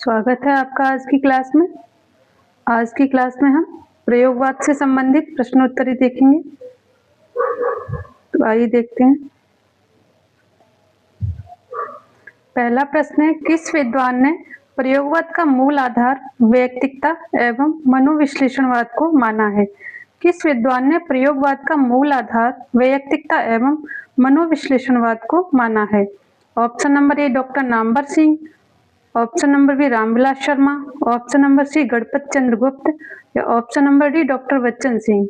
स्वागत है आपका आज की क्लास में। आज की क्लास में हम प्रयोगवाद से संबंधित प्रश्नोत्तरी देखेंगे। तो आइए देखते हैं। पहला प्रश्न है, किस विद्वान ने प्रयोगवाद का मूल आधार वैयक्तिकता एवं मनोविश्लेषणवाद को माना है? किस विद्वान ने प्रयोगवाद का मूल आधार वैयक्तिकता एवं मनोविश्लेषणवाद को माना है? Option number A doctor Namvar Singh, option number B Ramvilas Sharma, option number C Ganpat Chandra Gupt या option number D doctor Bachchan Singh.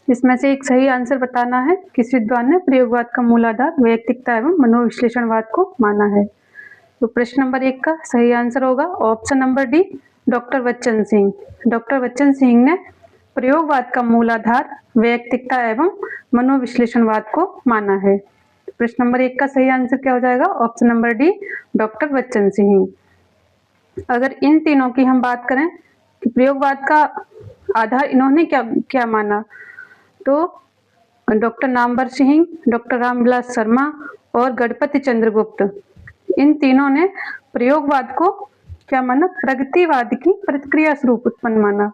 इसमें से एक सही आंसर बताना है। किस विद्वान ने प्रयोगवाद का मूल आधार वैयक्तिकता एवं मनोविश्लेषणवाद को माना है? तो प्रश्न नंबर 1 का सही आंसर होगा option number D doctor Bachchan Singh. Doctor Bachchan Singh ने प्रयोगवाद का मूल आधार वैयक्तिकता एवं मनोविश्लेषणवाद को माना है। प्रश्न नंबर 1 का सही आंसर क्या हो जाएगा? Option number D doctor Bachchan Singh. अगर इन तीनों की हम बात करें कि प्रयोगवाद का आधार इन्होंने क्या माना, तो डॉक्टर नामवर सिंह, डॉक्टर रामविलास शर्मा और गणपति चंद्र गुप्त, इन तीनों ने प्रयोगवाद को क्या माना? प्रगतिवाद की प्रतिक्रिया स्वरूप उत्पन्न माना।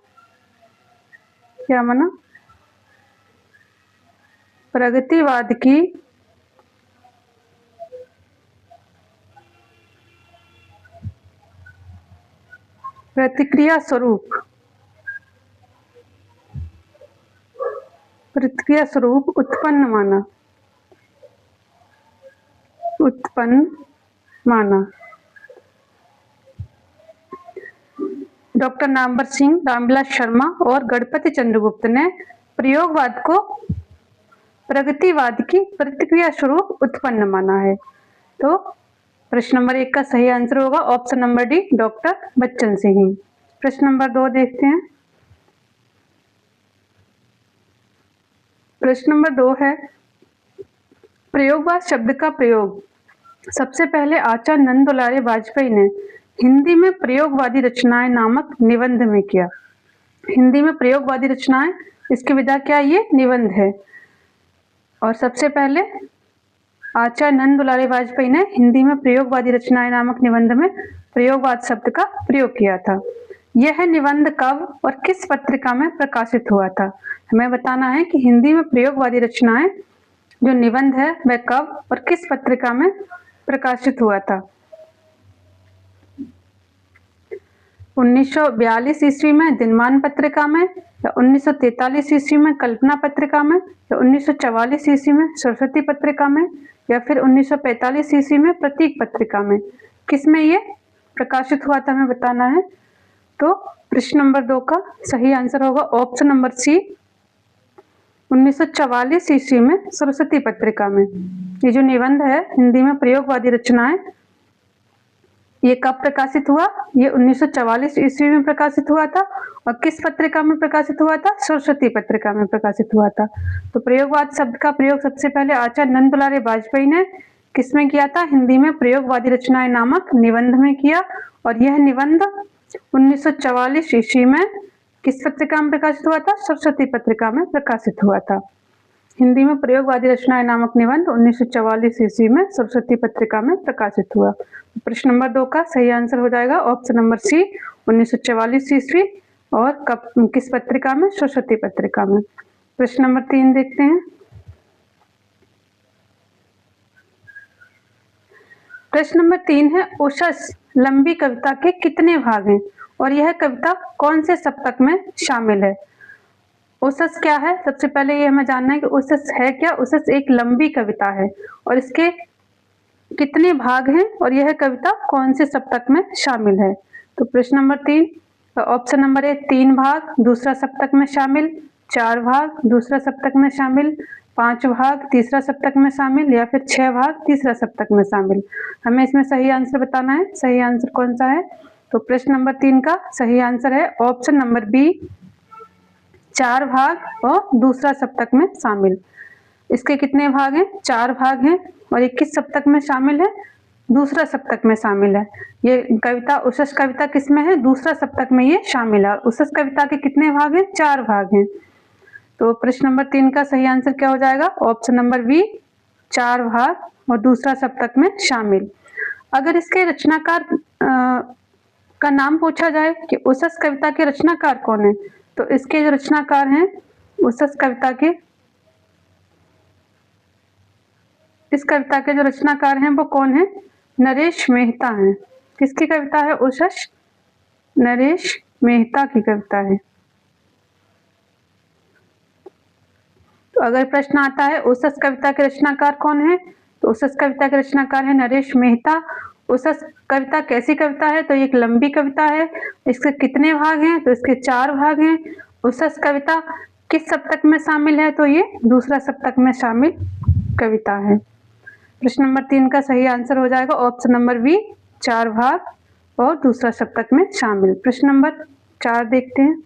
क्या माना? प्रगतिवाद की प्रतिक्रिया स्वरूप उत्पन्न माना। डॉक्टर नामवर सिंह, रामविलास शर्मा और गणपति चंद्रगुप्त ने प्रयोगवाद को प्रगतिवाद की प्रतिक्रिया स्वरूप उत्पन्न माना है। तो प्रश्न नंबर 1 का सही आंसर होगा option number D doctor Bachchan Singh. प्रश्न नंबर 2 देखते हैं। प्रश्न नंबर 2 है, प्रयोगवाद शब्द का प्रयोग सबसे पहले आचार्य नंद दुलारे वाजपेयी ने हिंदी में प्रयोगवादी रचनाएं नामक निबंध में किया। हिंदी में प्रयोगवादी रचनाएं, इसकी विधा क्या? ये निबंध है। और सबसे पहले आचार्य नंद दुलारे वाजपेयी ने हिंदी में प्रयोगवादी रचनाएं नामक निबंध में प्रयोगवाद शब्द का प्रयोग किया था। यह निबंध कब और किस पत्रिका में प्रकाशित हुआ था? हमें बताना है कि हिंदी में प्रयोगवादी रचनाएं जो निबंध है वह कब और किस पत्रिका में प्रकाशित हुआ था। 1942 ईस्वी में दिनमान पत्रिका में, या 1943 ईस्वी में कल्पना पत्रिका में, या 1944 ईस्वी में सरस्वती पत्रिका में, या फिर 1945 ईस्वी में प्रतीक पत्रिका में। किसमें ये प्रकाशित हुआ था हमें बताना है। तो प्रश्न नंबर 2 का सही आंसर होगा ऑप्शन नंबर सी 1944 ईस्वी में सरस्वती पत्रिका में। ये जो निबंध है हिंदी में प्रयोगवादी रचनाएं, ये कब प्रकाशित हुआ? ये 1944 ईस्वी में प्रकाशित हुआ था। और किस पत्रिका में प्रकाशित हुआ था? सरस्वती पत्रिका में प्रकाशित हुआ था। तो प्रयोगवाद शब्द का प्रयोग सबसे पहले आचार्य नंद दुलारे वाजपेयी ने किसमें किया था? हिंदी में प्रयोगवादी रचनाएं नामक निबंध में किया। और यह निबंध 1944 ईस्वी में किस पत्रिका में प्रकाशित हुआ था? सरस्वती पत्रिका में प्रकाशित हुआ था। हिंदी में प्रयोगवादी रचनाएं नामक निबंध 1944 ईस्वी में सरस्वती पत्रिका में प्रकाशित हुआ। प्रश्न नंबर 2 का सही आंसर हो जाएगा ऑप्शन नंबर सी 1944 ईस्वी। और कब, किस पत्रिका में? सरस्वती पत्रिका में। प्रश्न नंबर 3 देखते हैं। प्रश्न नंबर 3 है, उषस लंबी कविता के कितने भाग हैं और यह कविता कौन से सप्तक में शामिल है? उषस क्या है? सबसे पहले ये हमें जानना है कि उषस है क्या। उषस एक लंबी कविता है और इसके कितने भाग हैं और यह कविता कौन से सप्तक में शामिल है? तो प्रश्न नंबर 3 ऑप्शन नंबर ए 3 भाग दूसरा सप्तक में शामिल, 4 भाग दूसरा सप्तक में शामिल, 5 भाग तीसरा सप्तक में शामिल, या फिर 6 भाग तीसरा सप्तक में शामिल। हमें इसमें सही आंसर बताना है। सही आंसर कौन सा है? तो प्रश्न नंबर 3 का सही आंसर है ऑप्शन नंबर बी 4 भाग और दूसरा सप्तक में शामिल। इसके कितने भाग हैं? 4 भाग हैं। और ये किस सप्तक में शामिल है? दूसरा सप्तक में शामिल है। ये कविता उषस कविता किसमें है? दूसरा सप्तक में ये शामिल है। उषस कविता के कितने भाग हैं? 4 भाग हैं। तो प्रश्न नंबर 3 का सही आंसर क्या हो जाएगा? ऑप्शन नंबर बी 4 भाग और दूसरा सप्तक में शामिल। अगर इसके रचनाकार का नाम पूछा जाए कि उषस कविता के रचनाकार कौन है, तो इसके जो रचनाकार हैं उषस कविता के, इस कविता के जो रचनाकार हैं वो कौन है? नरेश मेहता हैं। किसकी कविता है? उषस नरेश मेहता की कविता है। तो अगर प्रश्न आता है उषस कविता के रचनाकार कौन है, तो उषस कविता के रचनाकार है नरेश मेहता। उषस कविता कैसी कविता है? तो ये एक लंबी कविता है। इसके कितने भाग हैं? तो इसके 4 भाग हैं। उषस कविता किस सप्तक में शामिल है? तो ये दूसरा सप्तक में शामिल कविता है। प्रश्न नंबर 3 का सही आंसर हो जाएगा ऑप्शन नंबर बी, 4 भाग और दूसरा सप्तक में शामिल। प्रश्न नंबर 4 देखते हैं।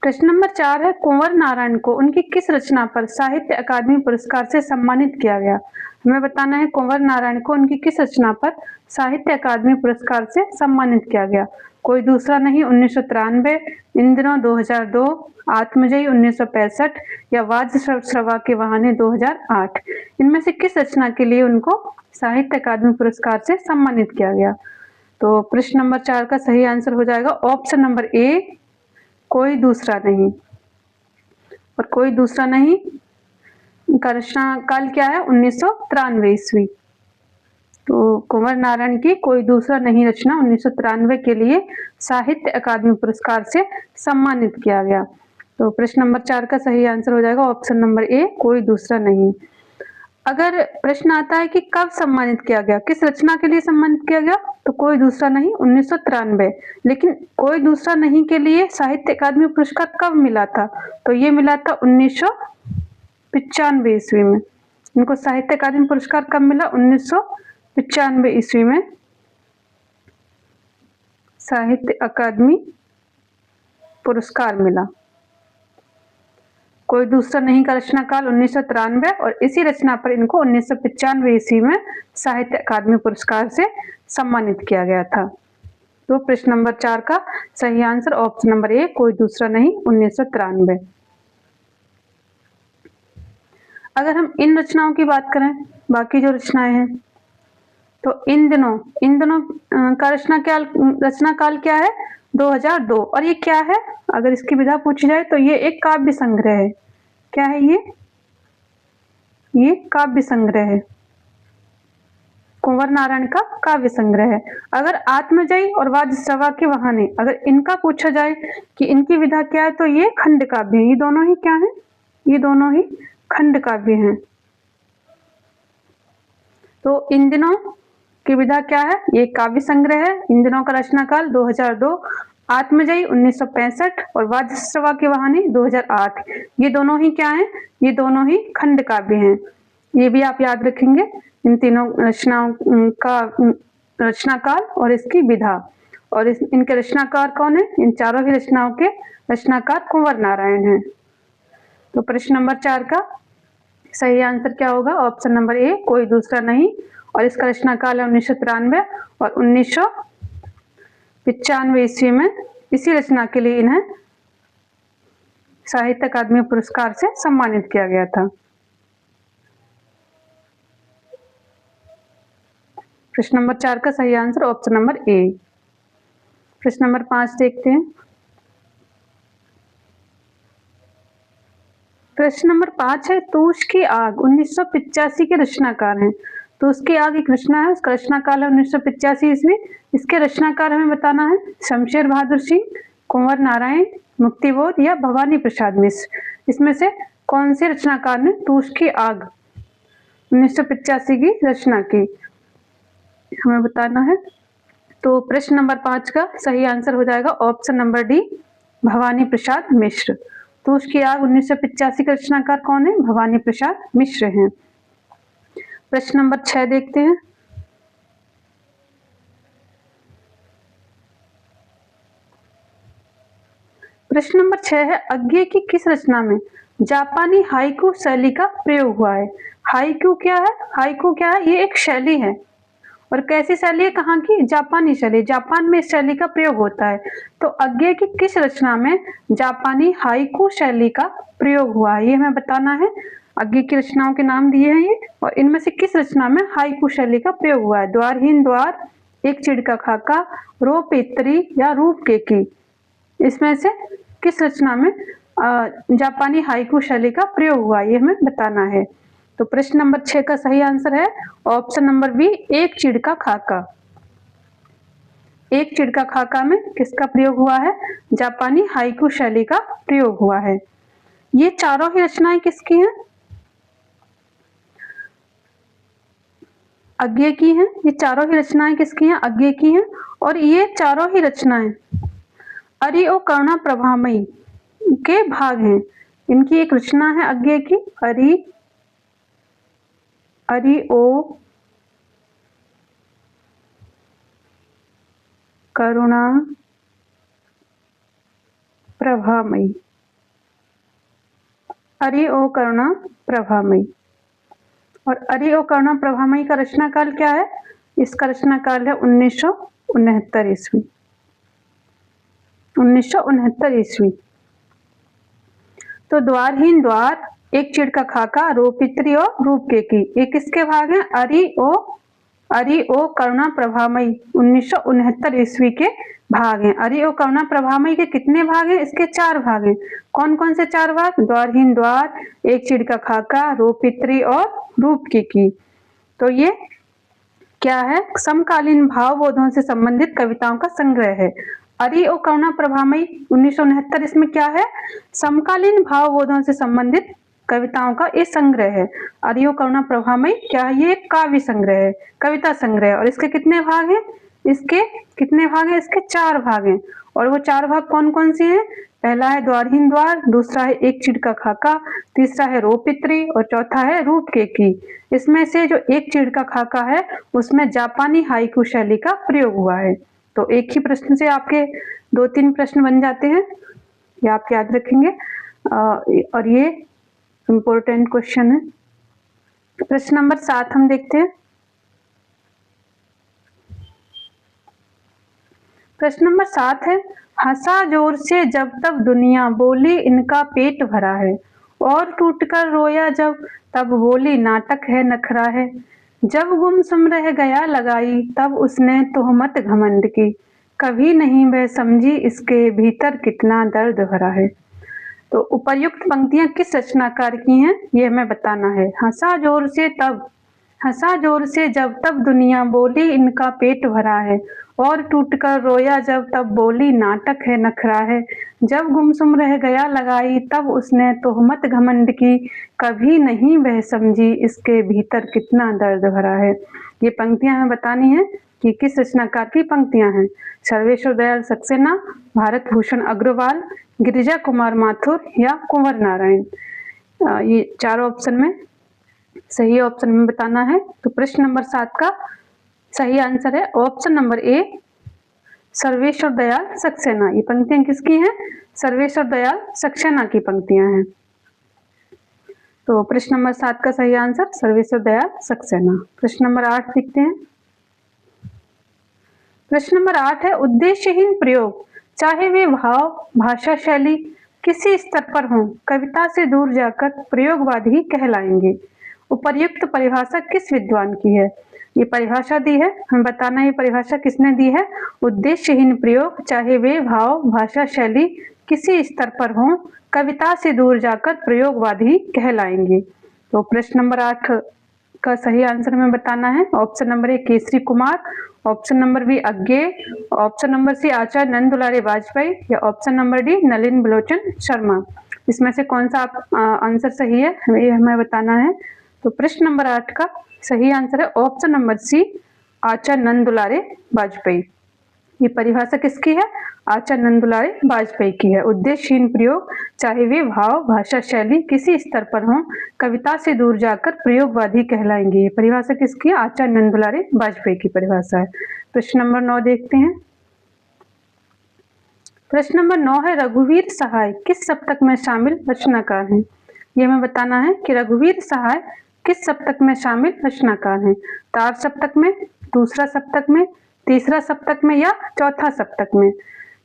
प्रश्न नंबर 4 है, कुंवर नारायण को उनकी किस रचना पर साहित्य अकादमी पुरस्कार से सम्मानित किया गया? हमें बताना है कुंवर नारायण को उनकी किस रचना पर साहित्य अकादमी पुरस्कार से सम्मानित किया गया। कोई दूसरा नहीं 1993, इन दिनों 2002, आत्मजयी 1965 या वाजश्रवा के बहाने 2008। इनमें से किस रचना के लिए उनको साहित्य अकादमी पुरस्कार से सम्मानित किया गया? तो प्रश्न नंबर 4 का सही आंसर हो जाएगा ऑप्शन नंबर ए, कोई दूसरा नहीं। और कोई दूसरा नहीं का रचना काल क्या है? 1993 ईस्वी। तो कुंवर नारायण की कोई दूसरा नहीं रचना 1993 के लिए साहित्य अकादमी पुरस्कार से सम्मानित किया गया। तो प्रश्न नंबर 4 का सही आंसर हो जाएगा ऑप्शन नंबर ए, कोई दूसरा नहीं। अगर प्रश्न आता है कि कब सम्मानित किया गया, किस रचना के लिए सम्मानित किया गया, तो कोई दूसरा नहीं 1993। लेकिन कोई दूसरा नहीं के लिए साहित्य अकादमी पुरस्कार कब मिला था? तो ये मिला था 1995 ईस्वी में। इनको साहित्य अकादमी पुरस्कार कब मिला? 1995 ईस्वी में साहित्य अकादमी पुरस्कार मिला। कोई दूसरा नहीं का रचना काल 1993 और इसी रचना पर इनको 1995 ईस्वी में साहित्य अकादमी पुरस्कार से सम्मानित किया गया था। तो प्रश्न नंबर 4 का सही आंसर ऑप्शन नंबर ए, कोई दूसरा नहीं 1993। अगर हम इन रचनाओं की बात करें, बाकी जो रचनाएं हैं, तो इन दिनों का रचना काल क्या है? 2002। और ये क्या है? अगर इसकी विधा पूछी जाए तो ये एक काव्य संग्रह है। क्या है ये काव्य संग्रह है, कुंवर नारायण का काव्य संग्रह है। अगर आत्मजयी और वाजश्रवा के बहाने, अगर इनका पूछा जाए कि इनकी विधा क्या है, तो ये खंड काव्य है। ये दोनों ही क्या है? ये दोनों ही खंड काव्य हैं। तो इन दिनों की विधा क्या है? ये काव्य संग्रह है। इन दिनों का रचना काल 2002, आत्मजयी 1965 और वाजश्रवा के बहाने 2008। ये दोनों ही क्या हैं? ये दोनों ही खंड काव्य हैं। ये भी आप याद रखेंगे, इन तीनों रचनाओं का रचना काल और इसकी विधा। और इनके रचनाकार कौन है? इन चारों ही रचनाओं के रचनाकार कुंवर नारायण हैं। तो प्रश्न नंबर 4 का सही आंसर क्या होगा? ऑप्शन नंबर ए, कोई दूसरा नहीं। और इसका रचना काल है 1993 और 1995 ईस्वी में इसी रचना के लिए इन्हें साहित्य अकादमी पुरस्कार से सम्मानित किया गया था। प्रश्न नंबर 4 का सही आंसर ऑप्शन नंबर ए। प्रश्न नंबर 5 देखते हैं। प्रश्न नंबर 5 है, तूष की आग 1985 के रचनाकार हैं। तूष की आग एक रचना है, उसका रचना काल है 1985 ईस्वी। इसके रचनाकार हमें बताना है शमशेर बहादुर सिंह, कुंवर नारायण, मुक्तिबोध या भवानी प्रसाद मिश्र। इसमें से कौन से रचनाकार ने तूष की आग 1985 की रचना की, हमें बताना है। तो प्रश्न नंबर 5 का सही आंसर हो जाएगा option number D, Bhavani Prasad Mishra. तूष की आग 1985 का रचनाकार कौन है? भवानी प्रसाद मिश्र हैं। प्रश्न नंबर 6 देखते हैं। प्रश्न नंबर 6 है, अज्ञे की किस रचना में जापानी हाइकू शैली का प्रयोग हुआ है? हाइकू क्या है? हाइकू क्या है? ये एक शैली है और कैसी शैली है, कहाँ की, जापानी शैली, जापान में इस शैली का प्रयोग होता है। तो अज्ञे की किस रचना में जापानी हाइकू शैली का प्रयोग हुआ है, ये हमें बताना है। अज्ञे की रचनाओं के नाम दिए हैं ये, और इनमें से किस रचना में हाइकू शैली का प्रयोग हुआ है। द्वारहीन द्वार, एक चिड़ का खाका, रो पितरी या रूप के की, इसमें से किस रचना में जापानी हाइकू शैली का प्रयोग हुआ, ये हमें बताना है। तो प्रश्न नंबर 6 का सही आंसर है ऑप्शन नंबर बी, एक चिड़ का खाका। एक चिड़ का खाका में किसका प्रयोग हुआ है, जापानी हाइकू शैली का प्रयोग हुआ है। ये चारों ही रचनाएं किसकी हैं, अज्ञे की हैं। ये चारों ही रचनाएं किसकी हैं, अज्ञे की हैं। और ये चारों ही रचनाएं अरि ओ करुणा प्रभामयी के भाग हैं। इनकी एक रचना है अज्ञे की, अरि ओ करुणा प्रभामयी, अरि ओ करुणा प्रभामयी। और अरि ओ करुणा प्रभामयी का रचना काल क्या है, इसका रचना काल है 1969 ईस्वी, 1969 ईस्वी। तो द्वारहीन द्वार, एक चिड़ का खाका, रोपित्री और रूप के की, ये किसके भाग हैं, अरि ओ करुणा प्रभामयी 1969 ईस्वी के भाग हैं। अरि ओ करुणा प्रभामयी के कितने भाग हैं, इसके 4 भाग हैं। कौन कौन से 4 भाग, द्वारहीन द्वार, एक चिड़ का खाका, रोपित्री और रूप की। तो ये क्या है, समकालीन भावबोधों से संबंधित कविताओं का संग्रह है। अरि ओ करुणा प्रभामयी 1969 इसमें क्या है, समकालीन भावबोधों से संबंधित कविताओं का ये संग्रह है। अरि ओ करुणा प्रभामयी क्या है, ये एक काव्य संग्रह है, कविता संग्रह है। और इसके कितने भाग हैं, इसके कितने भाग हैं, इसके 4 भाग हैं। और वो 4 भाग कौन कौन से हैं, पहला है द्वारहीन द्वार, दूसरा है एक चिड़ का खाका, तीसरा है रोपित्री और चौथा है रूप के की। इसमें से जो एक चिड़ का खाका है उसमें जापानी हाइकू शैली का प्रयोग हुआ है। तो एक ही प्रश्न से आपके 2-3 प्रश्न बन जाते हैं, ये आप याद रखेंगे। और ये इम्पोर्टेंट क्वेश्चन है। प्रश्न नंबर 7 हम देखते हैं। प्रश्न नंबर 7 है, हंसा जोर से जब तब दुनिया, बोली इनका पेट भरा है। और टूटकर रोया जब, तब बोली नाटक है नखरा है। जब गुमसुम रह गया लगाई, तब उसने तोहमत घमंड की। कभी नहीं वह समझी इसके भीतर कितना दर्द भरा है। तो उपर्युक्त पंक्तियां किस रचनाकार की हैं, ये हमें बताना है। हंसा जोर से तब, हंसा जोर से जब तब दुनिया, बोली इनका पेट भरा है। और टूटकर रोया जब, तब बोली नाटक है नखरा है। जब गुमसुम रह गया लगाई, तब उसने तोहमत घमंड की। कभी नहीं वह समझी इसके भीतर कितना दर्द भरा है। ये पंक्तियां हमें बतानी है कि किस रचनाकार की पंक्तियां हैं। सर्वेश्वर दयाल सक्सेना, भारत भूषण अग्रवाल, गिरिजा कुमार माथुर या कुंवर नारायण। ये चारों ऑप्शन में सही ऑप्शन में बताना है। तो प्रश्न नंबर 7 का सही आंसर है ऑप्शन नंबर ए, सर्वेश्वर दयाल सक्सेना। ये पंक्तियां किसकी हैं, सर्वेश्वर दयाल सक्सेना की पंक्तियां हैं। तो प्रश्न नंबर 7 का सही आंसर सर्वेश्वर दयाल सक्सेना। प्रश्न नंबर 8 देखते हैं। प्रश्न नंबर 8 है, उद्देश्यहीन प्रयोग, चाहे वे भाव, भाषा शैली किसी स्तर पर हों, कविता से दूर जाकर प्रयोगवादी ही कहलाएंगे। उपर्युक्त परिभाषा किस विद्वान की है, ये परिभाषा दी है, हमें बताना ये परिभाषा किसने दी है। उद्देश्यहीन प्रयोग, चाहे वे भाव, भाषा शैली किसी स्तर पर हों, कविता से दूर जाकर प्रयोगवादी कहलाएंगे। तो प्रश्न नंबर 8 का सही आंसर हमें बताना है। Option number A Kesari Kumar, option number B Agyeya, option number C Acharya Nand Dulare Vajpeyi या option number D Nalin Balochan Sharma. इसमें से कौन सा आंसर सही है, ये हमें बताना है। तो प्रश्न नंबर 8 का सही आंसर है option number C, Acharya Nand Dulare Vajpayee. ये परिभाषा किसकी है, आचार्य नंद दुलारे वाजपेयी की है। उद्देश्यहीन प्रयोग, चाहे वे भाव, भाषा शैली किसी स्तर पर हों, कविता से दूर जाकर प्रयोगवादी कहलाएंगे। ये परिभाषा किसकी है, आचार्य नंद दुलारे वाजपेयी की परिभाषा है। प्रश्न नंबर 9 देखते हैं। प्रश्न नंबर 9 है, रघुवीर सहाय किस सप्तक में शामिल रचनाकार हैं। ये हमें बताना है कि रघुवीर सहाय किस सप्तक में शामिल रचनाकार हैं। तार सप्तक में, दूसरा सप्तक में, तीसरा सप्तक में या चौथा सप्तक में?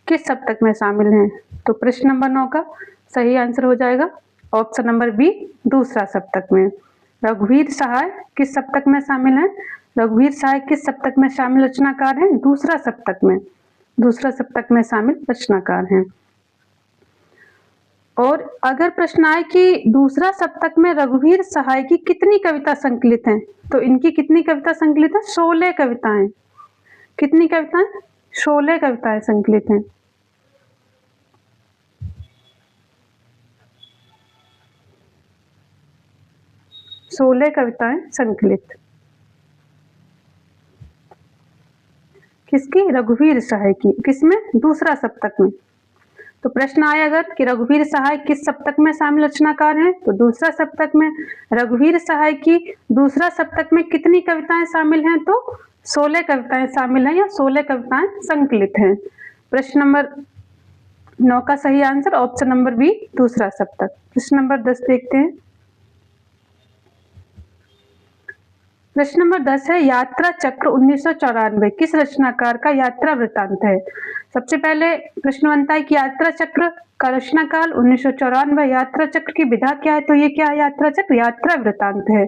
किस सप्तक में शामिल हैं? तो प्रश्न नंबर 9 का सही आंसर हो जाएगा ऑप्शन नंबर बी, दूसरा सप्तक में। रघुवीर सहाय किस सप्तक में शामिल हैं? रघुवीर सहाय किस सप्तक में शामिल रचनाकार हैं? दूसरा सप्तक में, दूसरा सप्तक में शामिल रचनाकार हैं। और अगर प्रश्न आए कि दूसरा सप्तक में रघुवीर सहाय की कितनी कविता संकलित हैं, तो इनकी कितनी कविता संकलित है? 16 कविताएं। कितनी कविताएं? 16 कविताएं संकलित हैं। सोलह कविताएं संकलित किसकी? रघुवीर सहाय की। किसमें? दूसरा सप्तक में। तो प्रश्न आए अगर कि रघुवीर सहाय किस सप्तक में शामिल रचनाकार हैं, तो दूसरा सप्तक में। रघुवीर सहाय की दूसरा सप्तक में कितनी कविताएं शामिल हैं? तो 16 कविताएं शामिल हैं या 16 कविताएं संकलित हैं। प्रश्न नंबर 9 का सही आंसर ऑप्शन नंबर बी, दूसरा सप्तक। प्रश्न नंबर 10 देखते हैं। प्रश्न नंबर 10 है, यात्रा चक्र 1994 किस रचनाकार का यात्रा वृत्तांत है? सबसे पहले प्रश्न बनता है कि यात्रा चक्र का रचनाकाल 1994, यात्रा चक्र की विधा क्या है? तो ये क्या है? यात्रा चक्र यात्रा वृत्तांत है।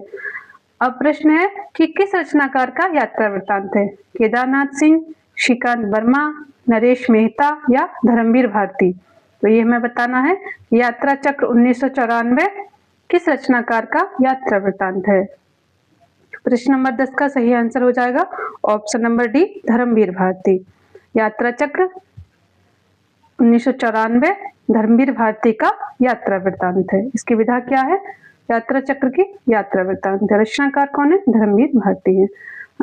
अब प्रश्न है कि किस रचनाकार का यात्रा वृत्तांत है? केदारनाथ सिंह, श्रीकांत वर्मा, नरेश मेहता या धर्मवीर भारती? तो ये हमें बताना है यात्रा चक्र 1994 किस रचनाकार का यात्रा वृत्तांत है। प्रश्न नंबर 10 का सही आंसर हो जाएगा option number D, Dharamvir Bharati. Yatra Chakra 1994 Dharmveer Bharti का यात्रा वृत्तांत है। इसकी विधा क्या है? यात्रा चक्र की यात्रा वृत्तांत। रचनाकार कौन है? धर्मवीर भारती है।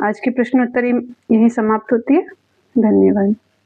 आज की प्रश्नोत्तरी यहीं समाप्त होती है। धन्यवाद।